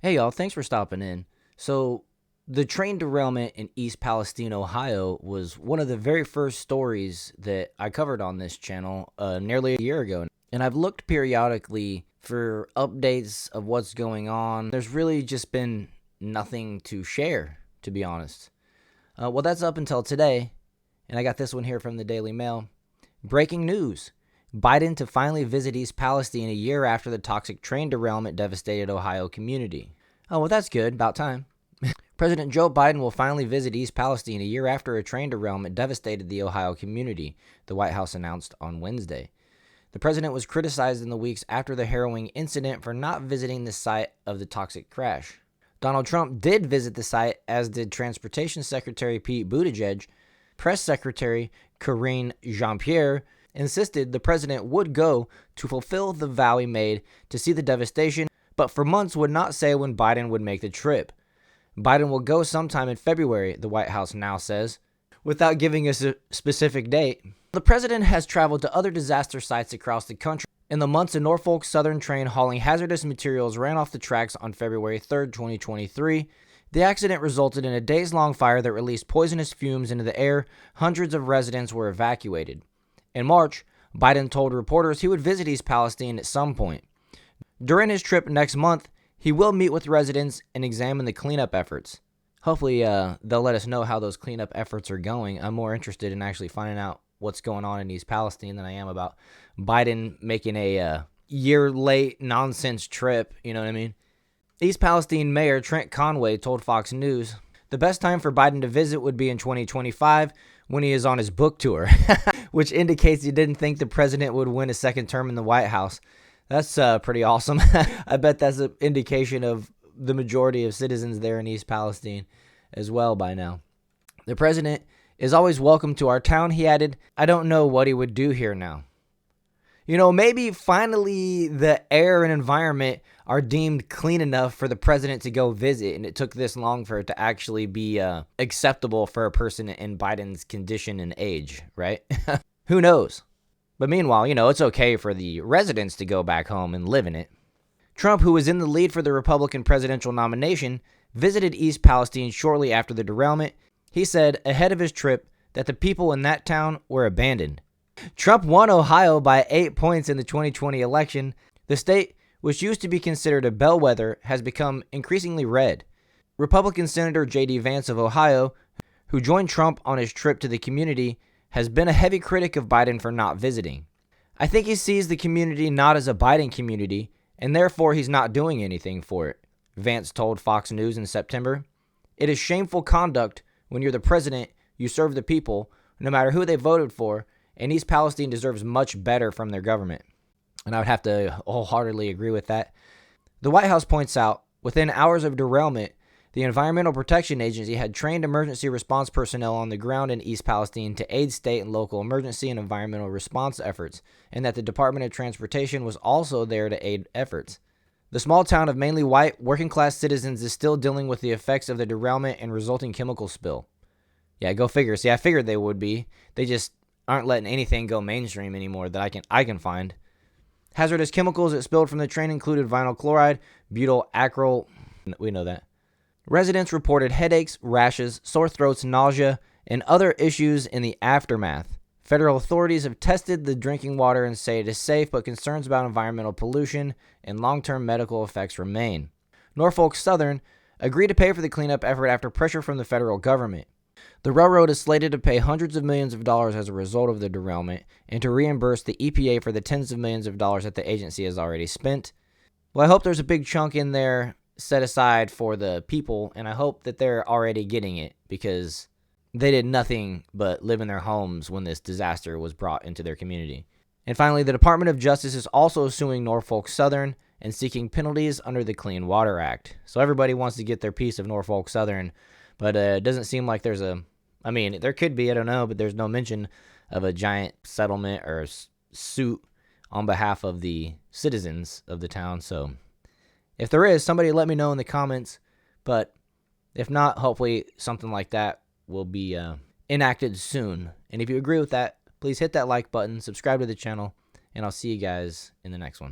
Hey y'all, thanks for stopping in. So, the train derailment in East Palestine, Ohio was one of the very first stories that I covered on this channel nearly a year ago. And I've looked periodically for updates of what's going on. There's really just been nothing to share, to be honest. Well, that's up until today. And I got this one here from the Daily Mail. Breaking news. Biden to finally visit East Palestine a year after the toxic train derailment devastated Ohio community. Oh, well, that's good. About time. President Joe Biden will finally visit East Palestine a year after a train derailment devastated the Ohio community, the White House announced on Wednesday. The president was criticized in the weeks after the harrowing incident for not visiting the site of the toxic crash. Donald Trump did visit the site, as did Transportation Secretary Pete Buttigieg. Press Secretary Karine Jean-Pierre insisted the president would go to fulfill the vow he made to see the devastation, but for months would not say when Biden would make the trip. Biden will go sometime in February, the White House now says, without giving a specific date. The president has traveled to other disaster sites across the country. In the months, a Norfolk Southern train hauling hazardous materials ran off the tracks on February 3, 2023. The accident resulted in a days-long fire that released poisonous fumes into the air. Hundreds of residents were evacuated. In March, Biden told reporters he would visit East Palestine at some point. During his trip next month, he will meet with residents and examine the cleanup efforts. Hopefully, they'll let us know how those cleanup efforts are going. I'm more interested in actually finding out what's going on in East Palestine than I am about Biden making a year-late nonsense trip, you know what I mean? East Palestine Mayor Trent Conway told Fox News, the best time for Biden to visit would be in 2025 when he is on his book tour, which indicates he didn't think the president would win a second term in the White House. That's pretty awesome. I bet that's an indication of the majority of citizens there in East Palestine as well by now. The president is always welcome to our town, he added. I don't know what he would do here now. You know, maybe finally the air and environment are deemed clean enough for the president to go visit, and it took this long for it to actually be acceptable for a person in Biden's condition and age, right? Who knows? But meanwhile, you know, it's okay for the residents to go back home and live in it. Trump, who was in the lead for the Republican presidential nomination, visited East Palestine shortly after the derailment. He said ahead of his trip that the people in that town were abandoned. Trump won Ohio by 8 points in the 2020 election. The state, which used to be considered a bellwether, has become increasingly red. Republican Senator J.D. Vance of Ohio, who joined Trump on his trip to the community, has been a heavy critic of Biden for not visiting. I think he sees the community not as a Biden community, and therefore he's not doing anything for it, Vance told Fox News in September. It is shameful conduct when you're the president, you serve the people, no matter who they voted for, and East Palestine deserves much better from their government. And I would have to wholeheartedly agree with that. The White House points out, within hours of derailment, the Environmental Protection Agency had trained emergency response personnel on the ground in East Palestine to aid state and local emergency and environmental response efforts, and that the Department of Transportation was also there to aid efforts. The small town of mainly white, working-class citizens is still dealing with the effects of the derailment and resulting chemical spill. Yeah, go figure. See, I figured they would be. They just aren't letting anything go mainstream anymore that I can find. Hazardous chemicals that spilled from the train included vinyl chloride, butyl acryl. We know that. Residents reported headaches, rashes, sore throats, nausea, and other issues in the aftermath. Federal authorities have tested the drinking water and say it is safe, but concerns about environmental pollution and long-term medical effects remain. Norfolk Southern agreed to pay for the cleanup effort after pressure from the federal government. The railroad is slated to pay hundreds of millions of dollars as a result of the derailment and to reimburse the EPA for the tens of millions of dollars that the agency has already spent. Well, I hope there's a big chunk in there set aside for the people, and I hope that they're already getting it because they did nothing but live in their homes when this disaster was brought into their community. And finally, the Department of Justice is also suing Norfolk Southern and seeking penalties under the Clean Water Act. So everybody wants to get their piece of Norfolk Southern, but it doesn't seem like there's there could be, I don't know, but there's no mention of a giant settlement or suit on behalf of the citizens of the town. So if there is, somebody let me know in the comments. But if not, hopefully something like that will be enacted soon. And if you agree with that, please hit that like button, subscribe to the channel, and I'll see you guys in the next one.